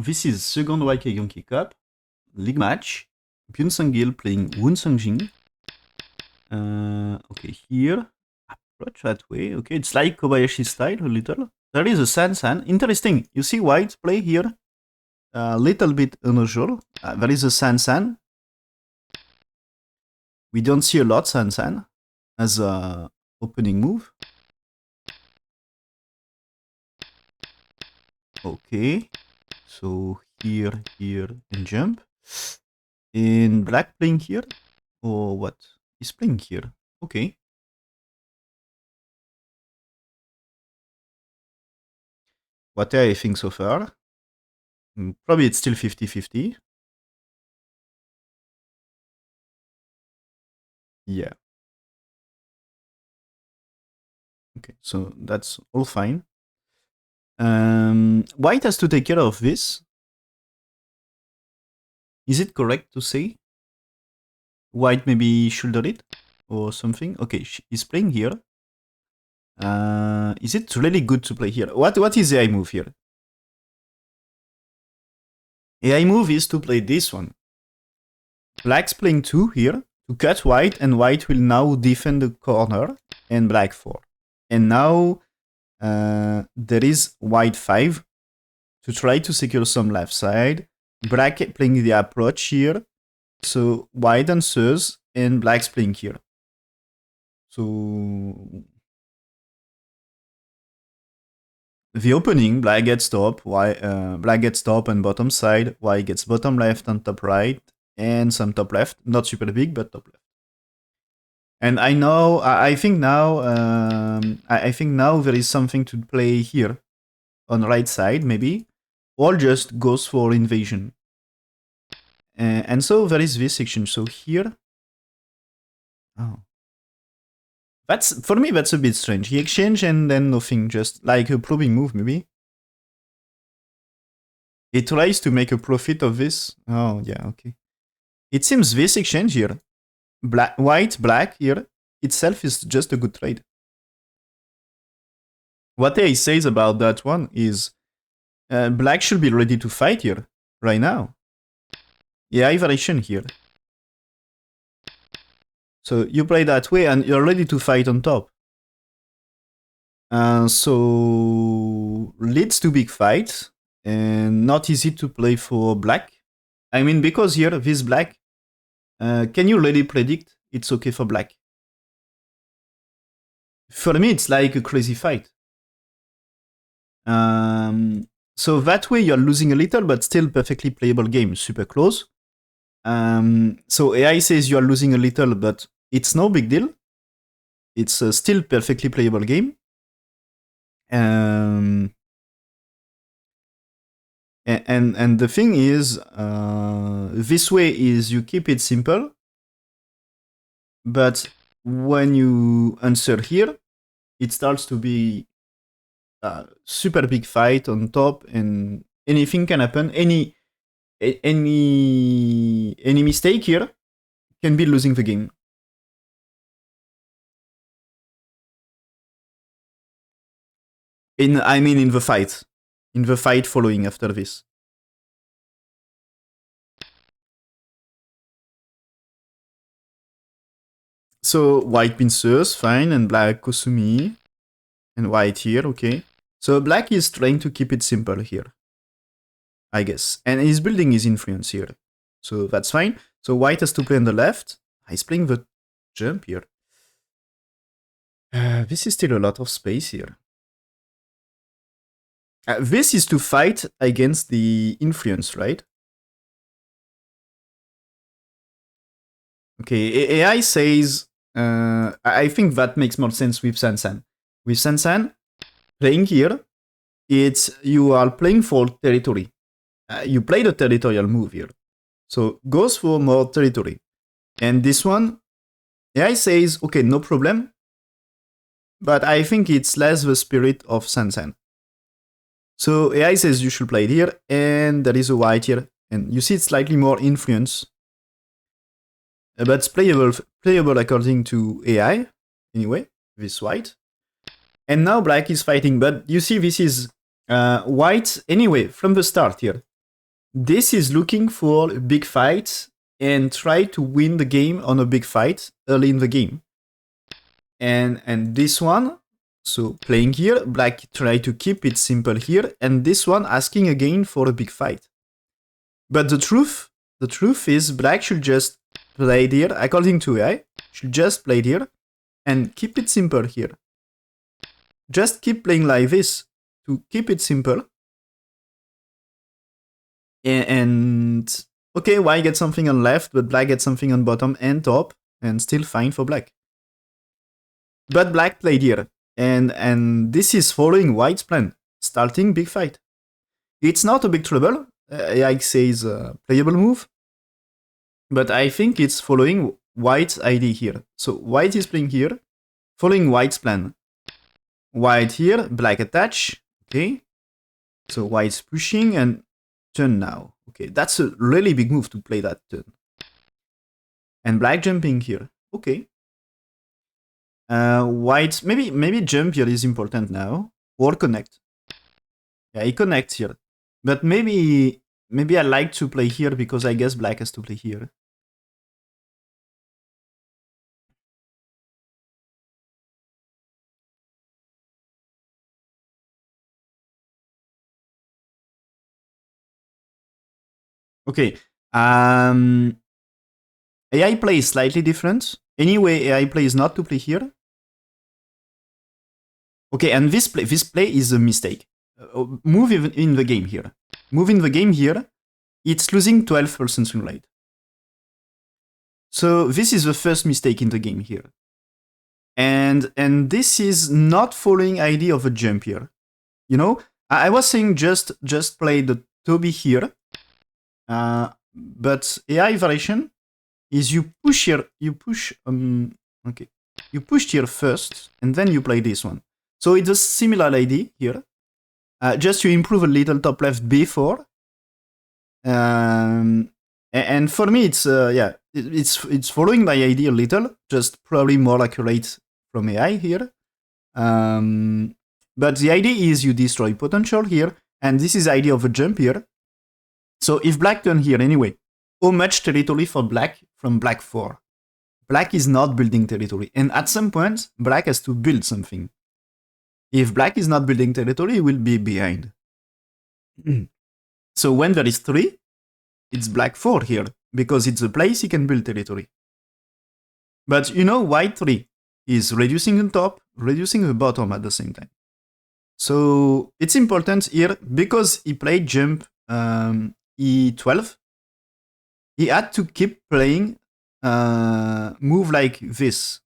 This is second white Gyeonggi Cup league match. Byun Sangil playing Woon Sungjin. Okay, here approach that way. Okay, it's like Kobayashi style a little. There is a San. Interesting. You see white play here. A little bit unusual. There is a San. We don't see a lot San as a opening move. Okay, so here, and jump. In black playing here, or what? He's playing here. Okay. What I think so far? Probably it's still 50-50. Yeah. Okay, so that's all fine. White has to take care of this. Is it correct to say? White maybe shoulder it or something? Okay, he's playing here. Is it really good to play here? What is the AI move here? AI move is to play this one. Black's playing 2 here to cut white, and white will now defend the corner, and black 4. And now there is white 5 to try to secure some left side. Black playing the approach here. So white answers, and black's playing here. So the opening, black gets top, black gets top and bottom side, white gets bottom left and top right, and some top left. Not super big, but top left. And I think now there is something to play here on right side, maybe, or just goes for invasion. And so there is this section. So here, oh, that's for me. That's a bit strange. He exchange and then nothing, just like a probing move, maybe. He tries to make a profit of this. Oh yeah, okay. It seems this exchange here, white, black here, itself is just a good trade. What he says about that one is black should be ready to fight here, right now. Yeah, variation here. So you play that way and you're ready to fight on top. So leads to big fight and not easy to play for black. I mean, because here, this black, can you really predict it's okay for black? For me, it's like a crazy fight. So that way you're losing a little, but still perfectly playable game, super close. So AI says you are losing a little, but it's no big deal. It's still perfectly playable game. And the thing is, this way is you keep it simple, but when you answer here, it starts to be a super big fight on top, and anything can happen. Any mistake here can be losing the game. In the fight. In the fight following after this. So white pincers, fine, and black Kosumi. And white here, okay. So black is trying to keep it simple here, I guess. And he's building his influence here. So that's fine. So white has to play on the left. He's playing the jump here. This is still a lot of space here. This is to fight against the influence, right? Okay, AI says, I think that makes more sense with San. With San, playing here, it's you are playing for territory. You play the territorial move here. So goes for more territory. And this one, AI says, okay, no problem. But I think it's less the spirit of San. So AI says you should play it here, and there is a white here. And you see it's slightly more influence. But it's playable according to AI, anyway, this white. And now black is fighting, but you see this is white anyway from the start here. This is looking for a big fight and try to win the game on a big fight early in the game. And this one, so playing here, black try to keep it simple here, and this one asking again for a big fight. But the truth is black should just play here, according to AI, should just play here and keep it simple here. Just keep playing like this to keep it simple. And okay, white gets something on left, but black gets something on bottom and top, and still fine for black. But black played here, and this is following white's plan, starting big fight. It's not a big trouble. AI says playable move, but I think it's following white's idea here. So white is playing here, following white's plan. White here, black attach. Okay, so white's pushing and turn now. Okay, that's a really big move to play that turn. And black jumping here. Okay. White, maybe jump here is important now, or connect. Yeah, he connects here, but maybe I like to play here because I guess black has to play here. Okay. AI play is slightly different. Anyway, AI play is not to play here. Okay, and this play is a mistake. Move in the game here. Move in the game here. It's losing 12% swing rate. So this is the first mistake in the game here. And this is not following idea of a jump here. You know, I was saying just play the Toby here. But AI variation is you push here, you push here first, and then you play this one. So it's a similar idea here. Just you improve a little top left before. And for me, it's it's following my idea a little, just probably more accurate from AI here. But the idea is you destroy potential here, and this is the idea of a jump here. So if black turn here anyway, how much territory for black from black 4? Black is not building territory, and at some point, black has to build something. If black is not building territory, he will be behind. So when there is 3, it's black 4 here, because it's a place he can build territory. But you know, white 3 is reducing the top, reducing the bottom at the same time. So it's important here, because he played jump E12, he had to keep playing move like this.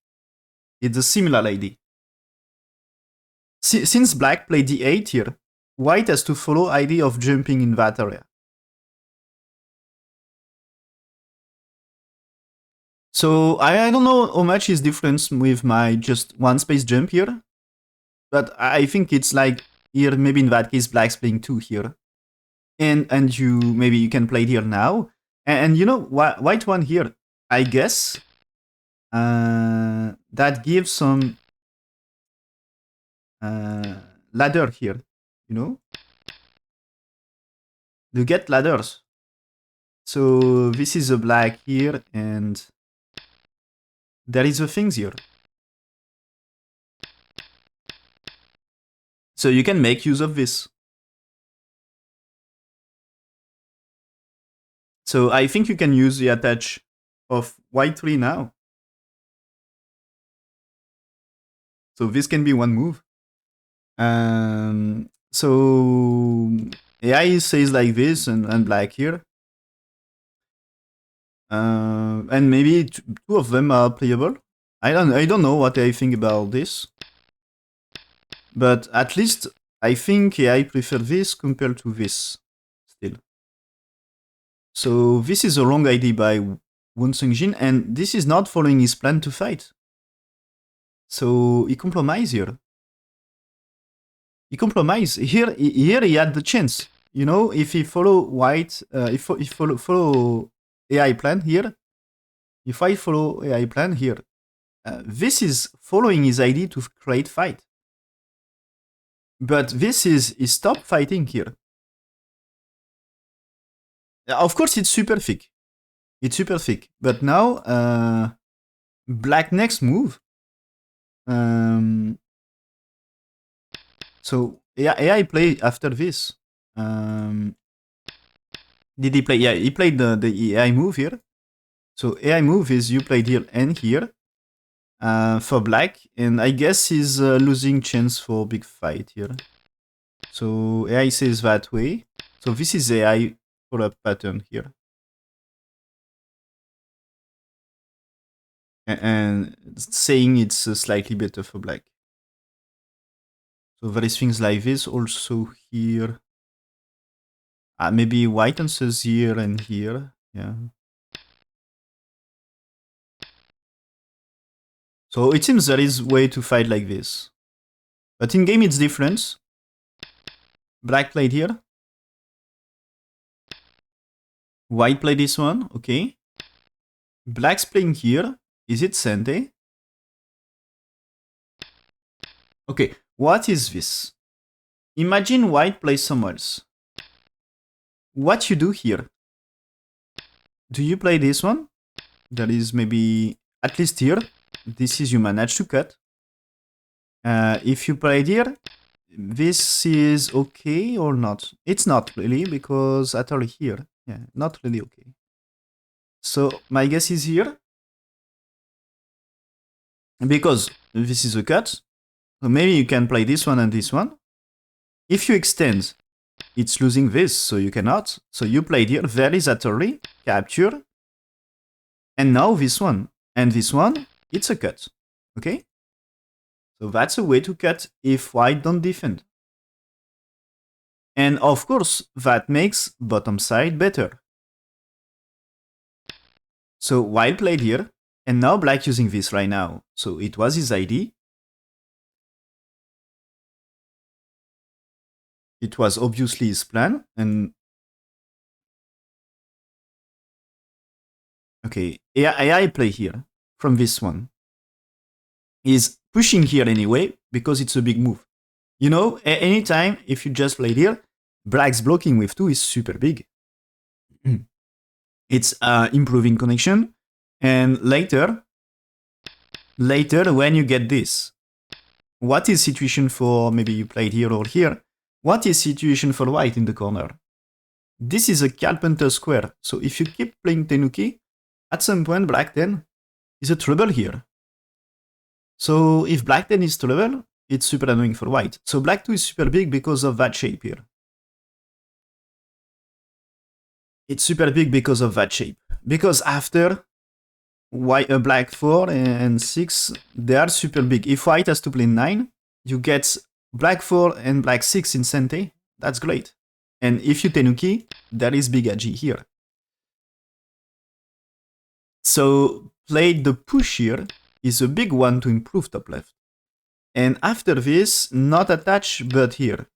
It's a similar idea. Since black played D8 here, white has to follow idea of jumping in that area. So I don't know how much is difference with my just one space jump here, but I think it's like here, maybe in that case, black's playing 2 here. And you maybe you can play it here now. And you know, white one here, I guess that gives some ladder here, you know? You get ladders. So this is a black here, and there is the things here. So you can make use of this. So I think you can use the attach of white 3 now. So this can be one move. So AI says like this, and black here. And maybe 2 of them are playable. I don't know what I think about this. But at least I think AI prefer this compared to this still. So this is a wrong idea by Sungjin, and this is not following his plan to fight. So he compromised here. He compromised. Here he had the chance. You know, if he follow white, if he follow AI plan here, if I follow AI plan here, this is following his idea to create fight. But this is stop fighting here. Of course, it's super thick. It's super thick. But now, black next move. So yeah, AI play after this. Did he play? Yeah, he played the AI move here. So AI move is you played here and here for black, and I guess he's losing chance for big fight here. So AI says that way. So this is AI for a pattern here. And saying it's slightly better for black. So there is things like this also here. Maybe white answers here and here. Yeah. So it seems there is way to fight like this. But in game it's different. Black played here. White played this one. Okay. Black's playing here. Is it Sente? Okay. What is this? Imagine white plays somewhere else. What you do here? Do you play this one? That is maybe at least here. This is you manage to cut. If you played here, this is okay or not? It's not really because at all here. Yeah, not really okay. So my guess is here. Because this is a cut. So maybe you can play this one and this one. If you extend, it's losing this, so you cannot. So you played here very early, capture. And now this one. And this one, it's a cut. Okay? So that's a way to cut if white don't defend. And of course, that makes bottom side better. So white played here, and now black using this right now. So it was his ID. It was obviously his plan, and okay, AI play here from this one. Is pushing here anyway, because it's a big move. You know, anytime if you just played here, black's blocking with 2 is super big. It's improving connection, and later when you get this, what is situation for, maybe you played here or here, what is situation for white in the corner? This is a Carpenter square, so if you keep playing Tenuki, at some point black 10 is a trouble here. So if black 10 is trouble, it's super annoying for white. So black 2 is super big because of that shape here. It's super big because of that shape. Because after white, black 4 and 6, they are super big. If white has to play 9, you get black 4 and black 6 in Sente. That's great. And if you Tenuki, there is big agi here. So play the push here is a big one to improve top left. And after this, not attached, but here.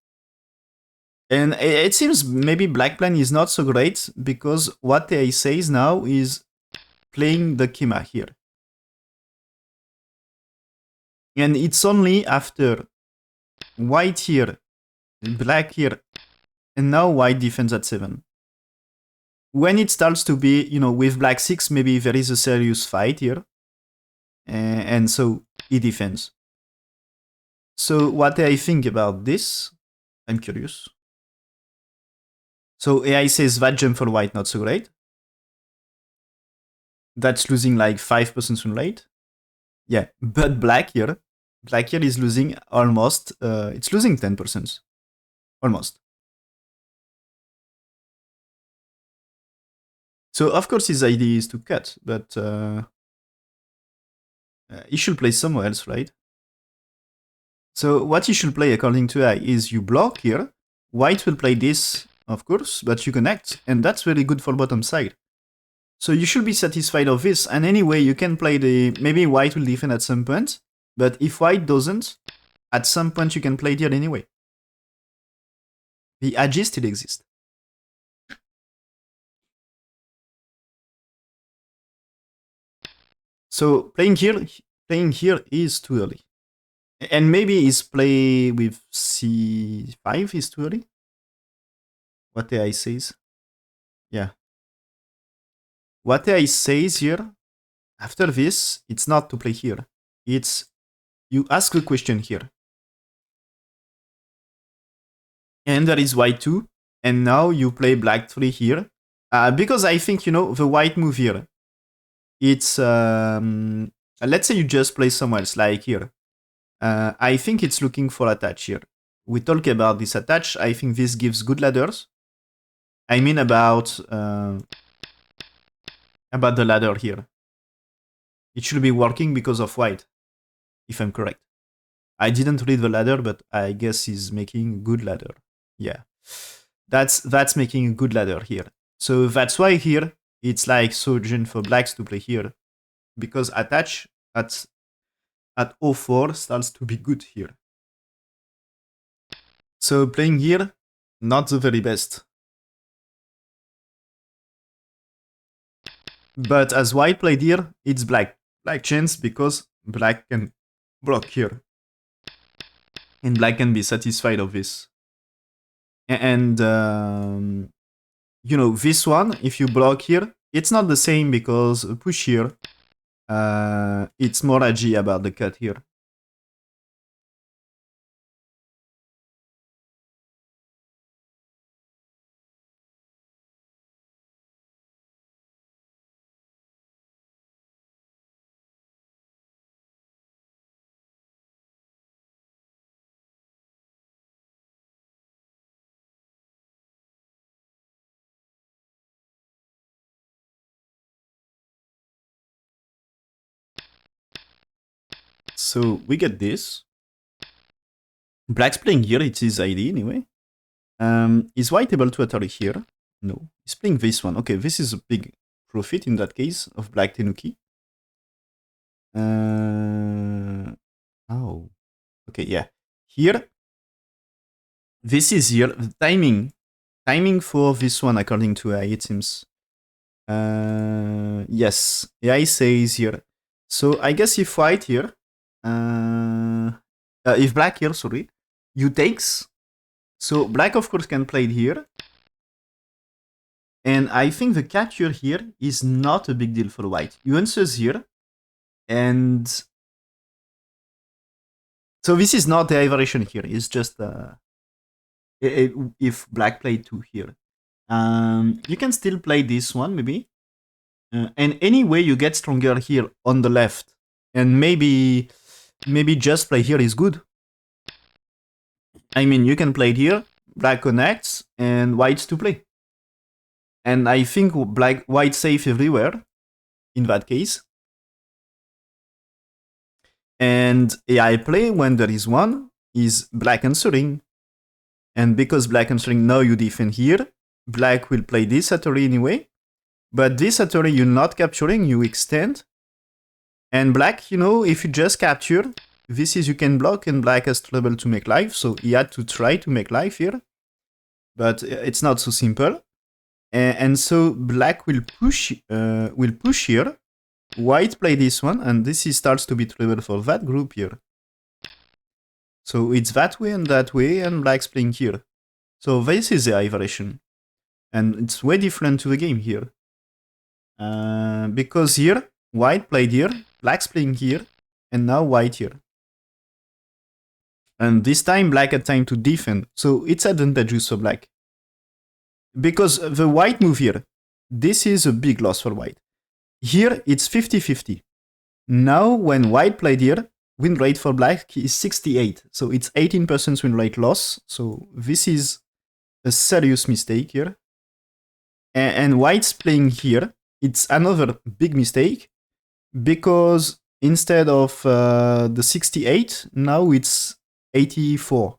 And it seems maybe black plan is not so great, because what AI says now is playing the Kima here. And it's only after white here, black here, and now white defends at 7. When it starts to be, you know, with black 6, maybe there is a serious fight here. And so he defends. So what I think about this, I'm curious. So AI says that jump for white not so great. That's losing like 5% soon late. Yeah, but black here is losing almost, it's losing 10%. Almost. So of course his idea is to cut, but he should play somewhere else, right? So what he should play according to AI is you block here, white will play this, of course, but you connect, and that's really good for bottom side. So you should be satisfied of this, and anyway, you can play the, maybe white will defend at some point, but if white doesn't, at some point you can play here anyway. The agi still exists. So playing here is too early. And maybe his play with c5 is too early? What AI says. Yeah. What I say is here, after this, it's not to play here. It's you ask a question here. And there is white 2. And now you play black 3 here. Because I think, the white move here, it's, let's say you just play somewhere else, like here. I think it's looking for attach here. We talk about this attach. I think this gives good ladders. I mean about the ladder here. It should be working because of white, if I'm correct. I didn't read the ladder, but I guess he's making a good ladder. Yeah, that's making a good ladder here. So that's why here it's like Sungjin for blacks to play here, because attach at 04 starts to be good here. So playing here, not the very best. But as white played here, it's black chance because black can block here. And black can be satisfied of this. And, this one, if you block here, it's not the same because push here, it's more edgy about the cut here. So we get this. Black's playing here, it's his ID anyway. Is white able to attack here? No. He's playing this one. Okay, this is a big profit in that case of black Tenuki. Oh. Okay, yeah. Here, this is here. The timing for this one, according to AI, it seems. Yes, AI says here. So I guess if white here, if black here, sorry, you takes. So black, of course, can play it here. And I think the capture here is not a big deal for white. You answers here. And so this is not the variation here. It's just if black played 2 here. You can still play this one, maybe. And anyway, you get stronger here on the left. And maybe just play here is good. I mean, you can play it here, black connects, and white's to play. And I think white safe everywhere, in that case. And AI play, when there is one, is black answering. And because black answering, now you defend here. Black will play this Hattori anyway. But this Hattori you're not capturing, you extend. And black, if you just capture, this is you can block and black has trouble to make life. So he had to try to make life here. But it's not so simple. And so black will push here. White play this one, and this starts to be trouble for that group here. So it's that way, and black's playing here. So this is the I variation. And it's way different to the game here. Because here, white played here, black's playing here, and now white here. And this time, black had time to defend, so it's advantageous for black. Because the white move here, this is a big loss for white. Here, it's 50-50. Now, when white played here, win rate for black is 68. So it's 18% win rate loss. So this is a serious mistake here. And white's playing here, it's another big mistake. Because instead of the 68, now it's 84.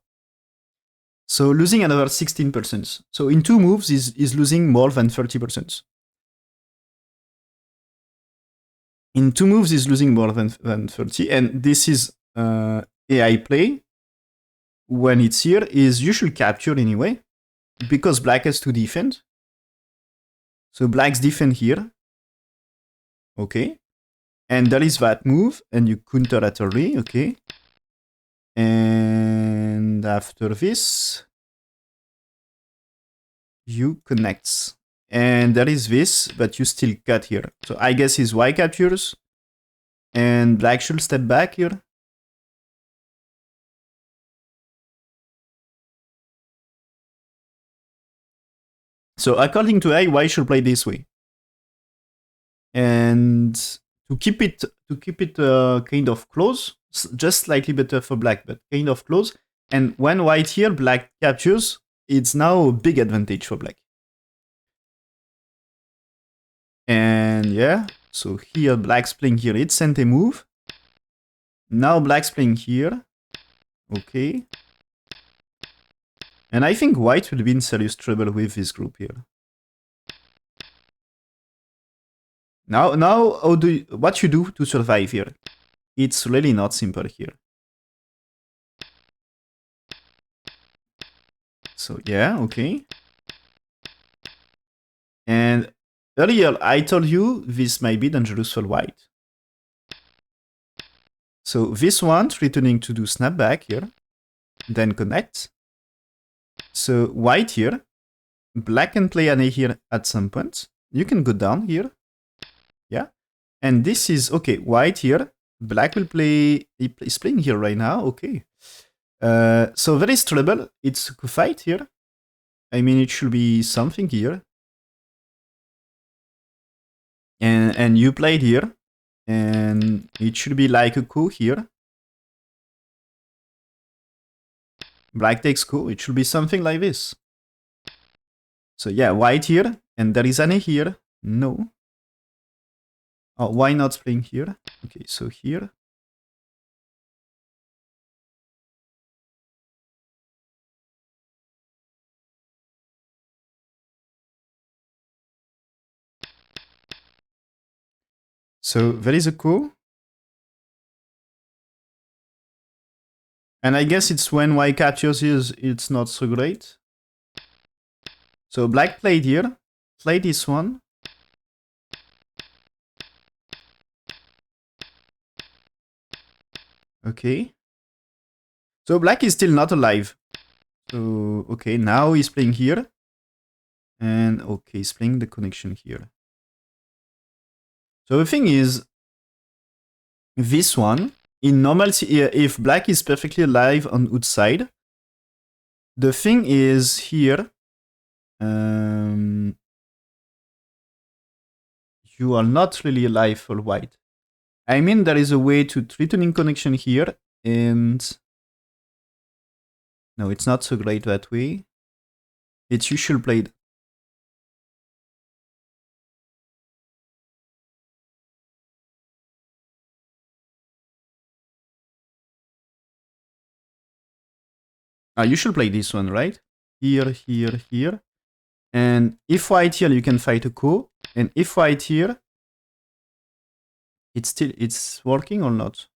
So losing another 16%. So in 2 moves is losing more than 30%. In 2 moves is losing more than 30. And this is AI play. When it's here, is you should capture anyway. Because black has to defend. So black's defend here. Okay. And there is that move. And you counter at early. Okay. And after this, you connect. And there is this, but you still cut here. So I guess his white captures, and black should step back here. So according to AI, white should play this way. And to keep it kind of close, just slightly better for black, but kind of close. And when white here, black captures, it's now a big advantage for black. And yeah, so here black's playing here, it's sent a move. Now black's playing here. Okay. And I think white will be in serious trouble with this group here. Now, what you do to survive here? It's really not simple here. So yeah, okay. And earlier I told you this might be dangerous for white. So this one returning to do snapback here, then connect. So white here, black can play an A here at some point. You can go down here. Yeah. And this is, okay, white here. Black will play, he's playing here right now, okay. So there is trouble. It's a fight here. I mean, it should be something here. And you played here. And it should be like a coup here. Black takes coup. It should be something like this. So yeah, white here. And there is an A here. No. Oh, why not playing here? Okay, so here. So there is a coup. And I guess it's when white captures here, it's not so great. So black played here. Play this one. Okay. So black is still not alive. So, okay, now he's playing here. And, okay, he's playing the connection here. So the thing is, this one, in normal, if black is perfectly alive on outside, the thing is here, you are not really alive for white. I mean, there is a way to returning connection here, and no, it's not so great that way. It's usual played. You should play this one, right? Here, here, here. And if white here, you can fight a coup. And if white here, it's working or not?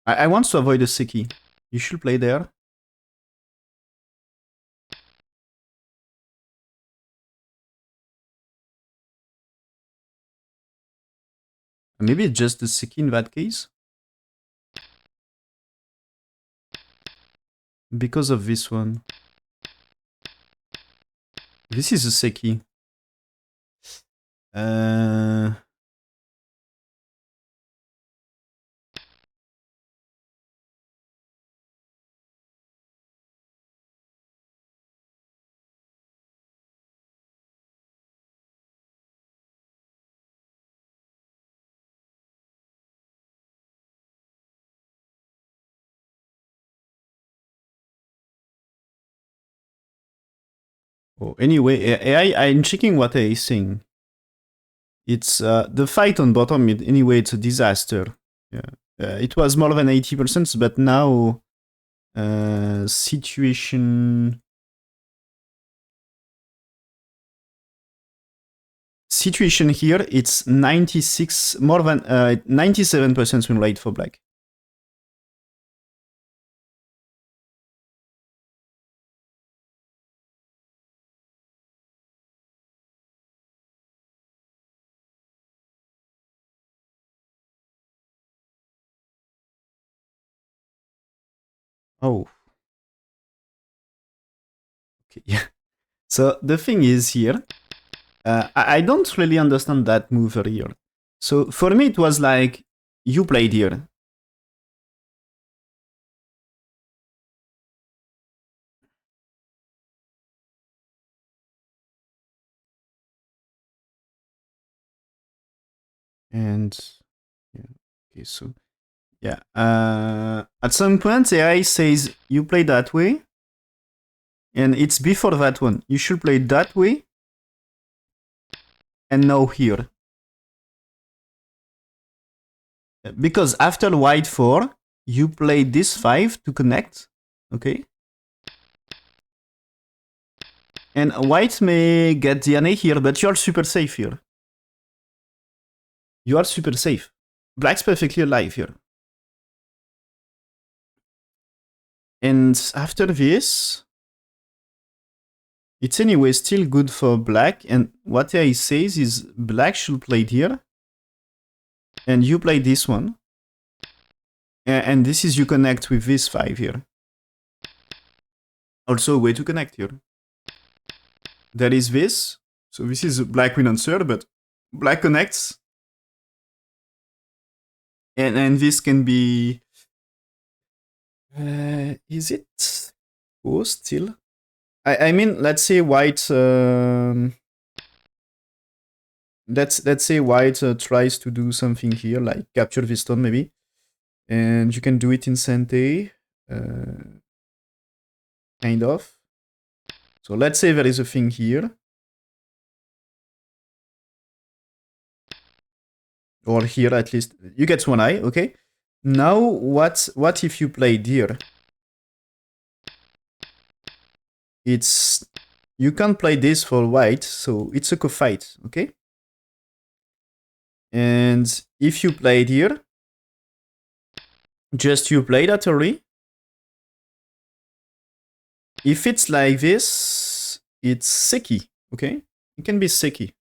I want to avoid a Seki. You should play there. Maybe it's just the Seki in that case. Because of this one. This is a Seki. Oh, anyway, AI, I'm checking what AI is saying. It's the fight on bottom, anyway, it's a disaster. Yeah. It was more than 80%, but now situation here, it's 96, more than 97% win rate for black. Oh. Okay, yeah. So the thing is here, I don't really understand that move here. So for me, it was like you played here. And yeah, okay, so yeah. At some point, AI says you play that way, and it's before that one. You should play that way, and now here. Because after white 4, you play this 5 to connect, okay? And white may get DNA here, but you're super safe here. You are super safe. Black's perfectly alive here. And after this, it's anyway still good for black. And what I says is black should play here. And you play this one. And this is you connect with this 5 here. Also a way to connect here. There is this. So this is black win answer, but black connects. And this can be... is it? Oh, still? I mean, let's say white... let's say white tries to do something here, like capture this stone maybe. And you can do it in Sente. Kind of. So let's say there is a thing here. Or here at least. You get one eye, okay? Now, what if you played here? It's... You can't play this for white, so it's a co-fight, okay? And if you played here, just you play that already. If it's like this, it's seki, okay? It can be seki.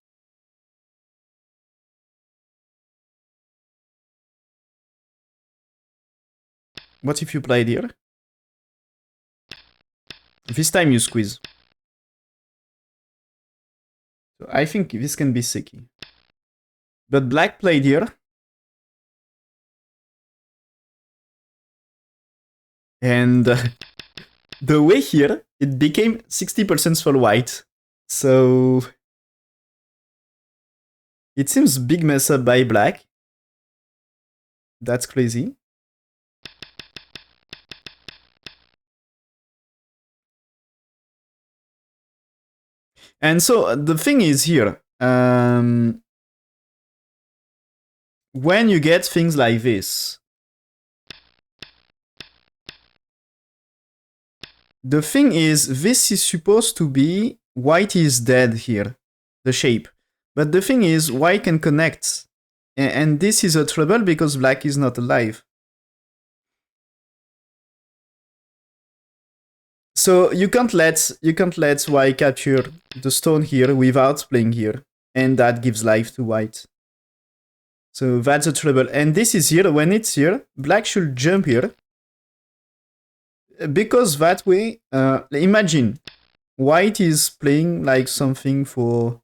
What if you played here? This time you squeeze. So I think this can be seki. But black played here. And the way here, it became 60% for white. So it seems big mess up by black. That's crazy. And so the thing is here, when you get things like this, the thing is, this is supposed to be white is dead here, the shape. But the thing is, white can connect. And this is a trouble because black is not alive. So you can't let white capture the stone here without playing here. And that gives life to white. So that's a trouble. And this is here, when it's here, black should jump here. Because that way, imagine, white is playing like something for...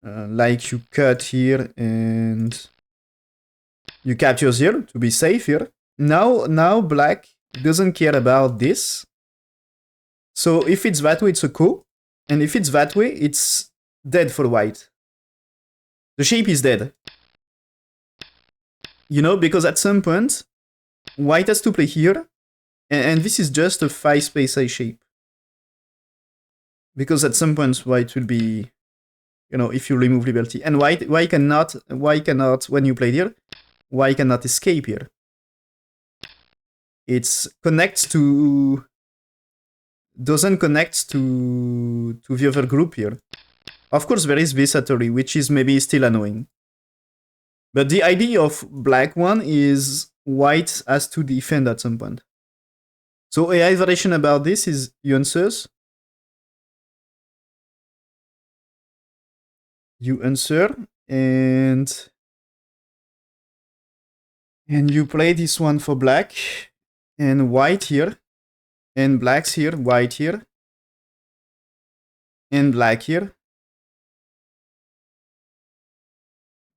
like you cut here and you capture here to be safe here. Now black doesn't care about this. So if it's that way, it's a ko. And if it's that way, it's dead for white. The shape is dead. You know, because at some point, white has to play here. And this is just a 5 space I shape. Because at some point, white will be... You know, if you remove liberty. And why cannot, when you play here, why cannot escape here? It's connects to... Doesn't connect to the other group here. Of course, there is this Satori, which is maybe still annoying. But the idea of black one is white has to defend at some point. So AI variation about this is you answers. You answer and you play this one for black and white here and blacks here, white here. and black here.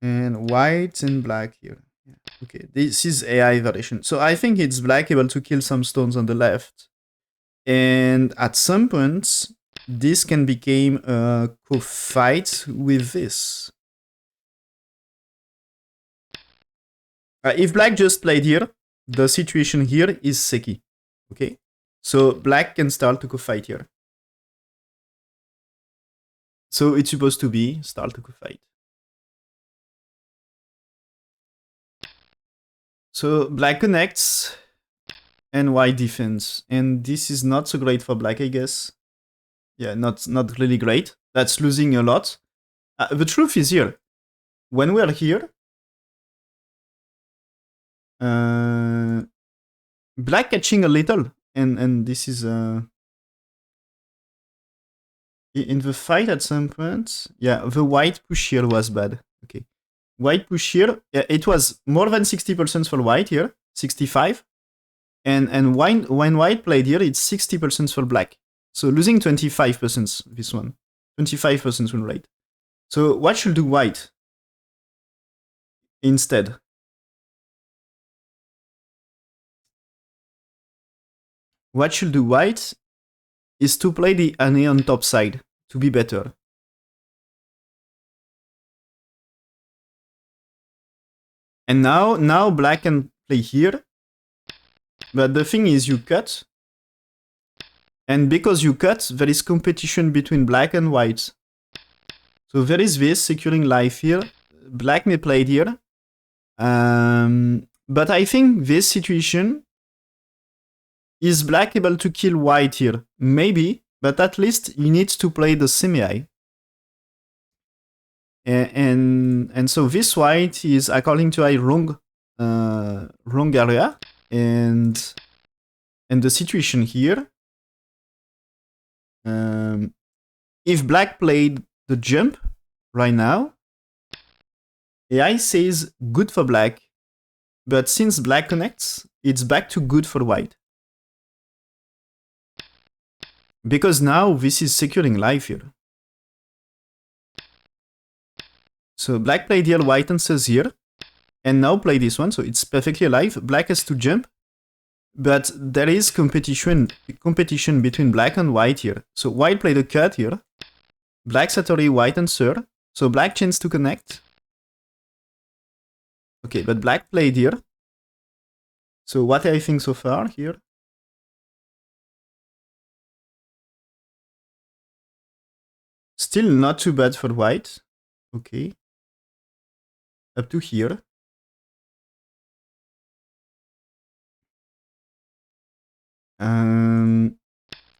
And white and black here. Yeah. Okay, this is AI variation. So I think it's black able to kill some stones on the left. And at some point, this can become a co-fight with this. If black just played here, the situation here is Seki. Okay? So black can start to co-fight here. So it's supposed to be start to co-fight. So black connects and white defends. And this is not so great for black, I guess. Yeah, not really great. That's losing a lot. The truth is here. When we're here, black catching a little. And this is... in the fight at some point, yeah, the white push here was bad. Okay. White push here, yeah, it was more than 60% for white here, 65. And when white played here, it's 60% for black. So losing 25% this one. 25% win rate. So what should do white instead? What should do white is to play the Ane on top side to be better. And now black can play here. But the thing is you cut. And because you cut, there is competition between black and white. So there is this securing life here. Black may play it here. But I think this situation is black able to kill white here? Maybe, but at least he needs to play the semi. And so this white is, according to I, wrong area. And the situation here, if black played the jump right now, AI says good for black, but since black connects, it's back to good for white. Because now this is securing life here. So black played here, white answers here, and now play this one, so it's perfectly alive. Black has to jump, but there is competition between black and white here. So white played a cut here, black Satori, white answer, so black chance to connect. Okay, but black played here. So what I think so far here? Still not too bad for white. Okay. Up to here.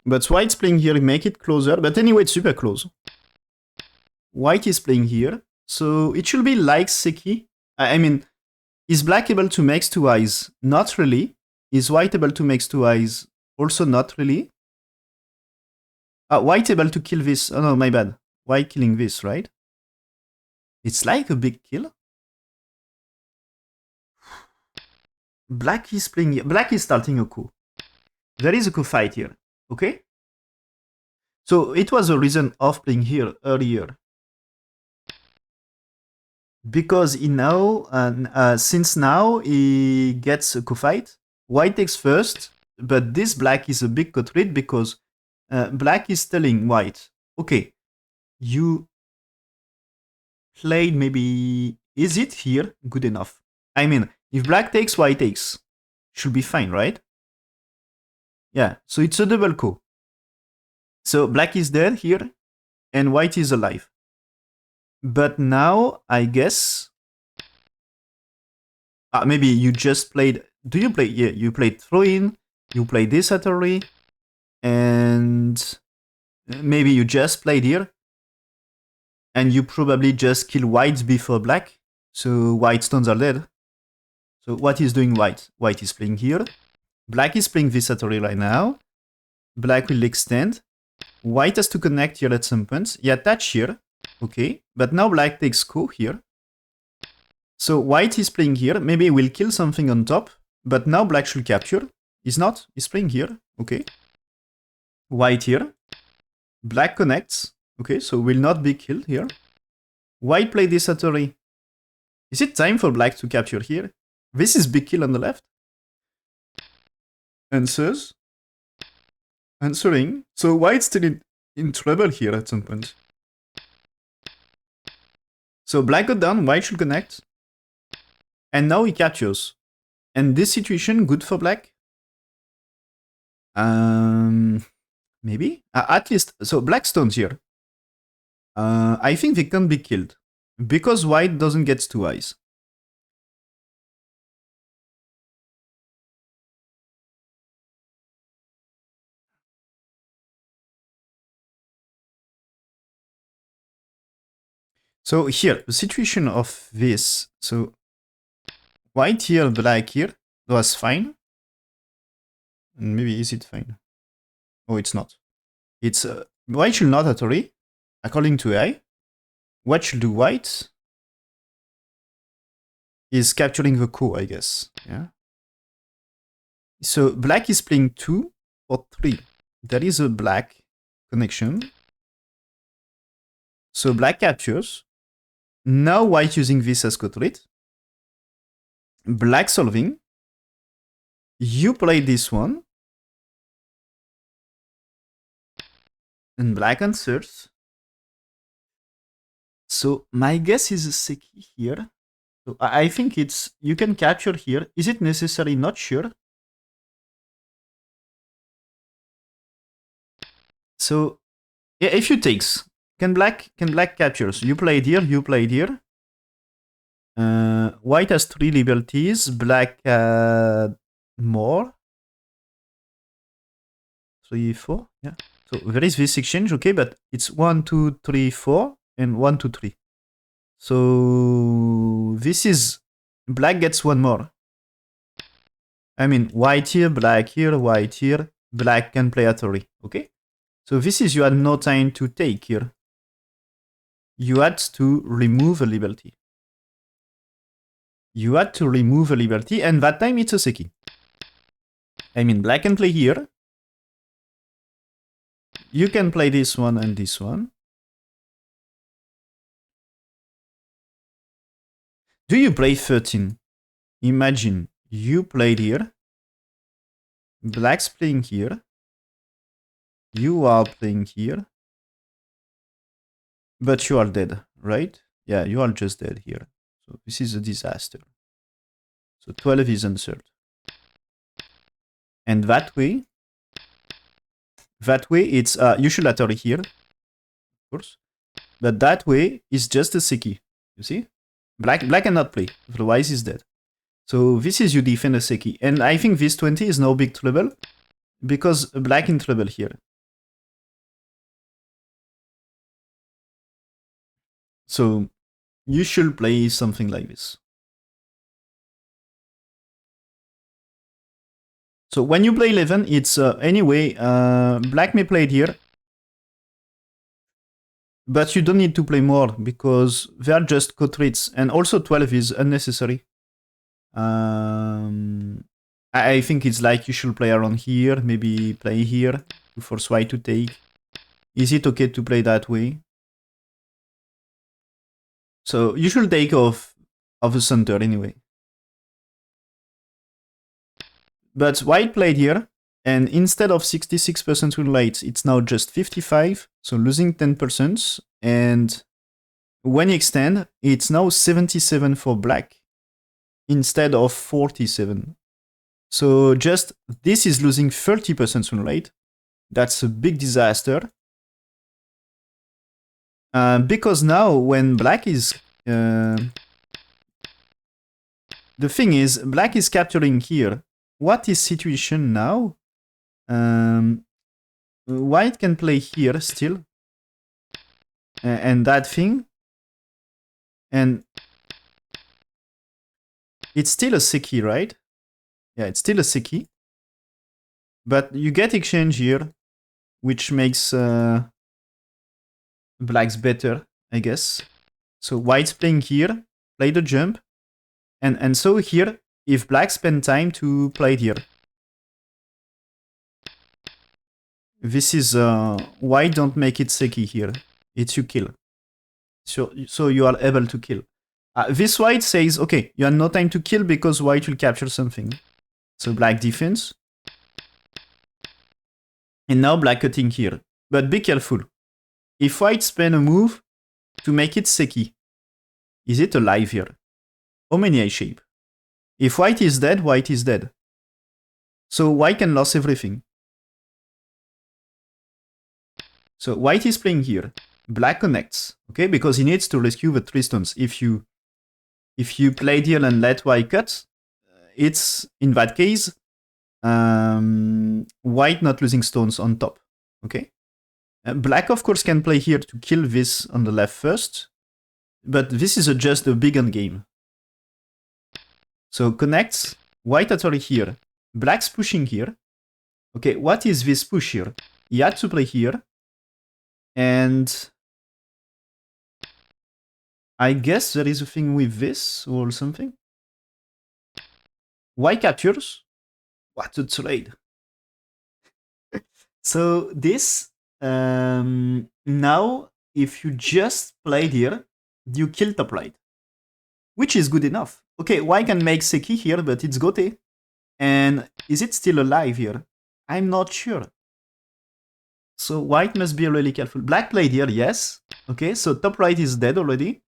But white's playing here, make it closer. But anyway, it's super close. White is playing here. So it should be like Seki. I mean, is black able to make two eyes? Not really. Is white able to make two eyes? Also not really. White able to kill this. Oh no, my bad. White killing this, right? It's like a big kill. Black is playing here. Black is starting a coup. There is a coup fight here. Okay? So it was a reason of playing here earlier. Because he now, since now he gets a coup fight, white takes first, but this black is a big cut read because black is telling white, okay, you played maybe, is it here good enough? I mean, if black takes, white takes, should be fine, right? Yeah, so it's a double coup. So black is dead here, and white is alive. But now, I guess, maybe you just played, do you play, yeah, you played throw-in, you played this Satori, and maybe you just played here, and you probably just kill white before black, so white stones are dead. So what is doing white? White is playing here, black is playing this Satori right now, black will extend, white has to connect here at some point, he attach here, okay, but now black takes coup here. So white is playing here, maybe he will kill something on top, but now black should capture. He's not, he's playing here, okay. White here, black connects, Okay, so will not be killed here. White play this Hattori. Is it time for black to capture here? This is big kill on the left. Answers. Answering. So white's still in trouble here at some point. So black got down, white should connect. And now he captures. And this situation, good for black? Maybe? At least, so black stones here. I think they can't be killed. Because white doesn't get two eyes. So here, the situation of this, so white here, black here, was fine. And maybe is it fine? Oh, it's not. It's white should not Hattori, according to AI. What should do white is capturing the ko, I guess. Yeah. So black is playing 2 or 3. There is a black connection. So black captures. Now white using this as co-threat. Black solving. You play this one. And black answers. So my guess is a seki here. So I think it's, you can capture here. Is it necessary? Not sure. So yeah, if you takes, can black captures? You played here, you played here. White has 3 liberties, black more. 3, 4, yeah. So there is this exchange, okay, but it's 1, 2, 3, 4, and 1, 2, 3. So this is, black gets 1 more. I mean, white here, white here, black can play Hattori, okay? So this is, you had no time to take here. You had to remove a liberty. You had to remove a liberty, and that time it's a seki. I mean, black can play here. You can play this one and this one. Do you play 13? Imagine you played here. Black's playing here. You are playing here. But you are dead, right? Yeah, you are just dead here. So this is a disaster. So 12 is answered. And that way it's you should Hattori here, of course. But that way is just a seki. You see? Black cannot play, otherwise he's dead. So this is you defend a seki. And I think this 20 is no big trouble, because black in trouble here. So you should play something like this. So when you play 11, it's anyway, black may play it here. But you don't need to play more, because they are just co-treats. And also 12 is unnecessary. I think it's like you should play around here, maybe play here to force white to take. Is it okay to play that way? So you should take off of the center anyway. But white played here, and instead of 66% win rate, it's now just 55, so losing 10%. And when you extend, it's now 77 for black instead of 47. So just this is losing 30% win rate. That's a big disaster. Because now when black is... the thing is, black is capturing here. What is situation now? White can play here still. And that thing. And it's still a seki, right? Yeah, it's still a seki. But you get exchange here, which makes black's better, I guess. So white's playing here, play the jump. And so here, if black spend time to play it here. This is white don't make it seki here. it's you kill. So you are able to kill. This white says, okay, you have no time to kill because white will capture something. So black defense. And now black cutting here. But be careful. If white spend a move to make it seki, is it alive here? How many eye shape? If white is dead, white is dead. So white can lose everything. So white is playing here. Black connects, okay, because he needs to rescue the 3 stones. If you play here and let white cut, it's in that case white not losing stones on top, okay. Black of course can play here to kill this on the left first, but this is just a big end game. So connects, white actually here, black's pushing here. Okay, what is this push here? He had to play here, and I guess there is a thing with this or something. White captures. What a trade. So this, now if you just played here, you kill top right, which is good enough. Okay, white can make seki here, but it's gote. And is it still alive here? I'm not sure. So white must be really careful. Black played here, yes. Okay, so top right is dead already.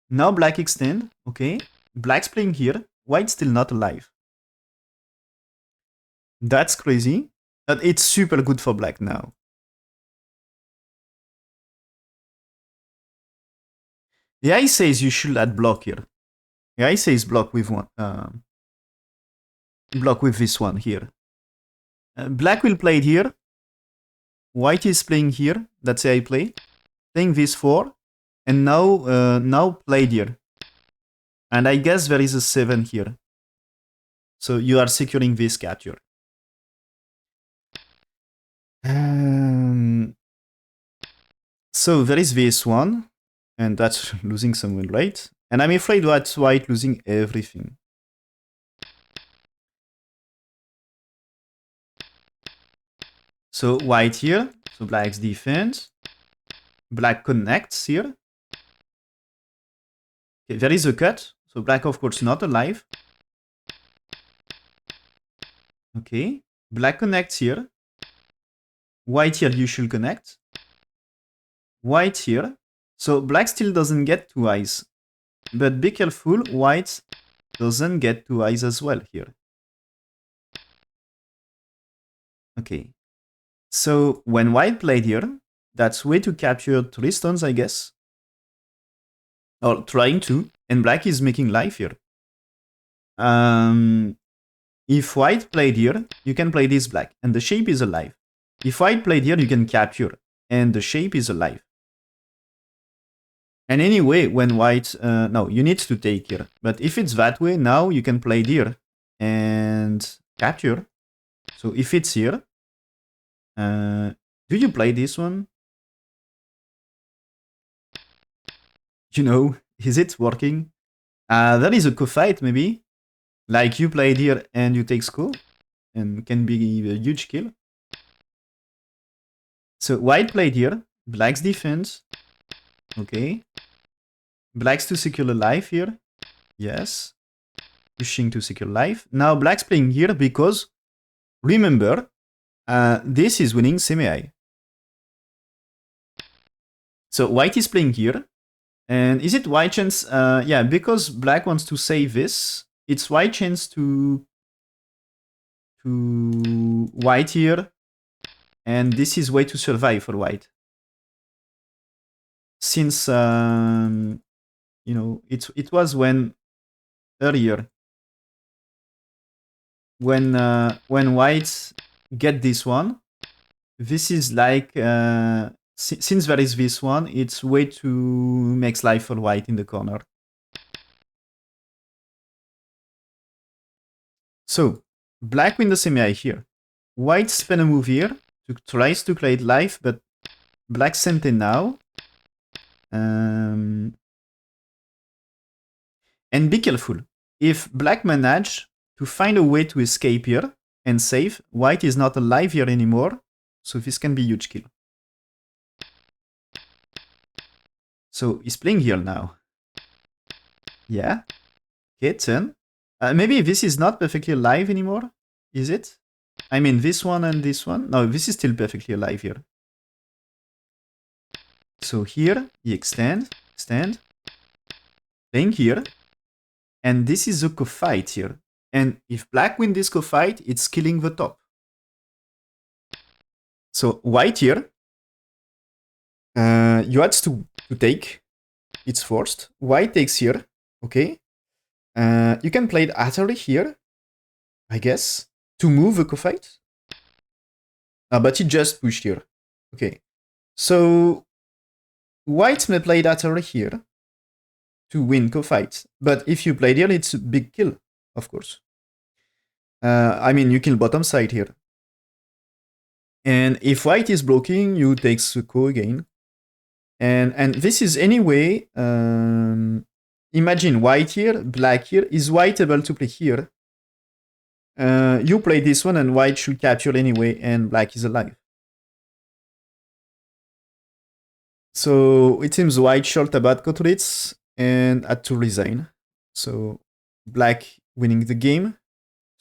Now black extend, okay. Black's playing here, white's still not alive. That's crazy, but it's super good for black now. The eye says you should add block here. The eye says block with one, block with this one here. Black will play it here. White is playing here. That's the I play. Playing this 4. And now played here. And I guess there is a 7 here. So you are securing this capture. So there is this one. And that's losing some win rate. And I'm afraid that's white losing everything. So white here. So black's defense. Black connects here. Okay, there is a cut. So black, of course, not alive. Okay. Black connects here. White here, you should connect. White here. So black still doesn't get 2 eyes. But be careful, white doesn't get 2 eyes as well here. Okay. So when white played here, that's way to capture 3 stones, I guess. Or trying to. And black is making life here. If white played here, you can play this black. And the shape is alive. If white played here, you can capture. And the shape is alive. And anyway, when white... no, you need to take here. But if it's that way, now you can play here. And capture. So if it's here... do you play this one? You know, is it working? There is a co-fight maybe. Like you played here and you take score. And can be a huge kill. So white played here. Black's defense. Okay. Black's to secure the life here. Yes. Pushing to secure life. Now black's playing here because, remember, this is winning semi-eye. So white is playing here. And is it white chance? Yeah, because black wants to save this, it's white chance to white here. And this is way to survive for white. Since, you know, it was when earlier, when whites get this one, this is like, since there is this one, it's way to make life for white in the corner. So, black win the semi-eye here. White spend a move here, tries to create life, but black sent it now. And be careful. If black manage to find a way to escape here and save, white is not alive here anymore. So this can be huge kill. So he's playing here now. Yeah. Okay, turn. Maybe this is not perfectly alive anymore, is it? I mean, this one and this one. No, this is still perfectly alive here. So here, he extend, playing here. And this is a co-fight here. And if black win this co-fight, it's killing the top. So white here, you had to take. It's forced. White takes here. Okay. You can play the artery here, I guess, to move the co-fight. But he just pushed here. Okay. So white may play the artery here to win co-fight. But if you play here, it's a big kill, of course. I mean, you kill bottom side here. And if white is blocking, you take the ko again. And this is anyway, imagine white here, black here. Is white able to play here? You play this one and white should capture anyway and black is alive. So it seems white short about Kotoritz and had to resign. So black winning the game.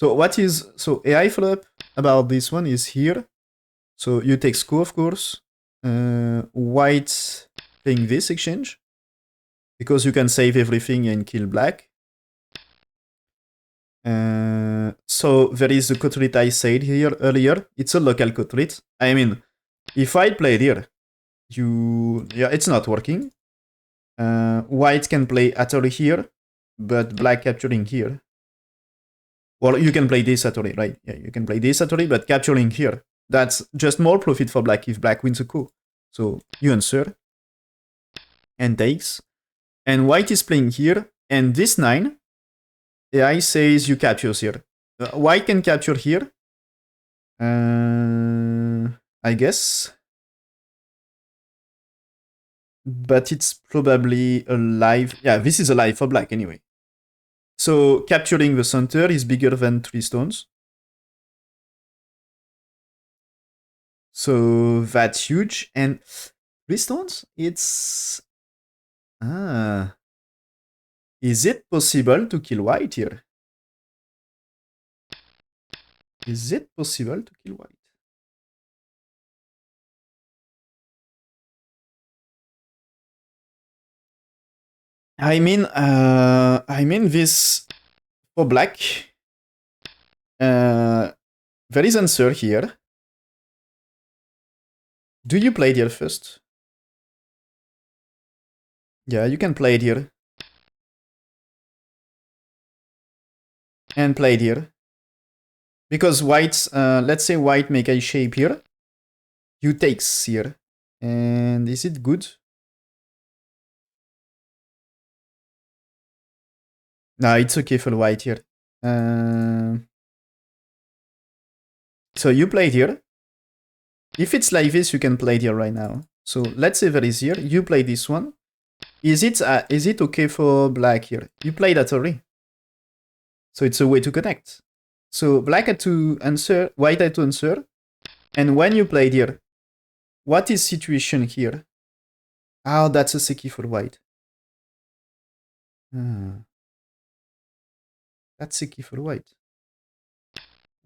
So what is, so AI follow-up about this one is here. So you take score, of course. White playing this exchange. Because you can save everything and kill black. So there is the Kotrit I said here earlier. It's a local Kotrit. I mean, if I played here, yeah, it's not working. White can play Atari here, but black capturing here. Well, you can play this Atari, right? Yeah, you can play this Atari, but capturing here. That's just more profit for black if black wins a coup. So you answer and takes. And white is playing here, and this 9, AI says you captures here. White can capture here. I guess. But it's probably alive. Yeah, this is alive for black anyway. So capturing the center is bigger than 3 stones. So that's huge. And 3 stones? It's... Is it possible to kill white here? Is it possible to kill white? I mean this for black. There is answer here. Do you play it here first? Yeah, you can play it here. And play it here. Because white's, let's say white make a shape here. You takes here. And is it good? No, it's okay for white here. So you play it here. If it's like this, you can play it here right now. So let's say there is here. You play this one. Is it okay for black here? You play that already. So it's a way to connect. So black had to answer, white had to answer. And when you played here, what is situation here? Oh, that's a seki for white. That's seki for white.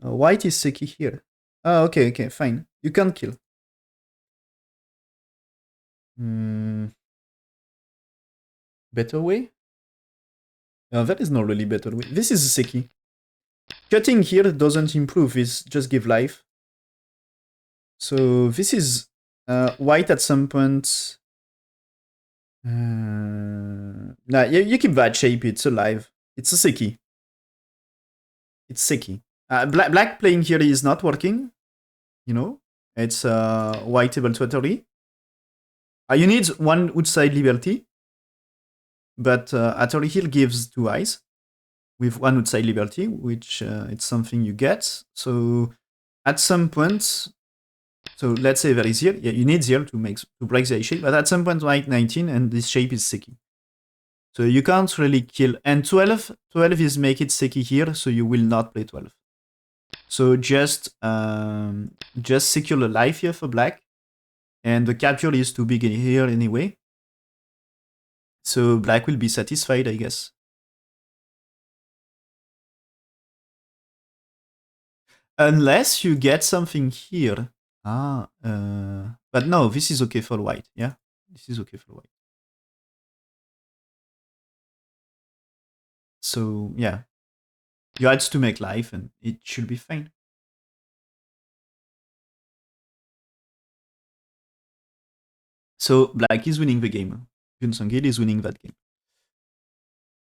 White is seki here. Oh, okay, fine. You can't kill. Better way? That is not really better way. This is a seki. Cutting here doesn't improve, it's just give life. So this is white at some point. Nah, you keep that shape, it's alive. It's a seki. It's seki. Black playing here is not working. You know? It's white able to Atari. You need one outside liberty. But Atari Hill gives 2 eyes with 1 outside liberty, which it's something you get. So at some point, so let's say there is here, yeah, you need here to break the shape, but at some point white 19 and this shape is seki. So you can't really kill. And 12 is make it seki here, so you will not play 12. So just secure the life here for black. And the capture is too big here anyway. So black will be satisfied, I guess. Unless you get something here. But no, this is okay for white. Yeah, this is okay for white. So yeah, you had to make life, and it should be fine. So black is winning the game. Byun Sangil is winning that game.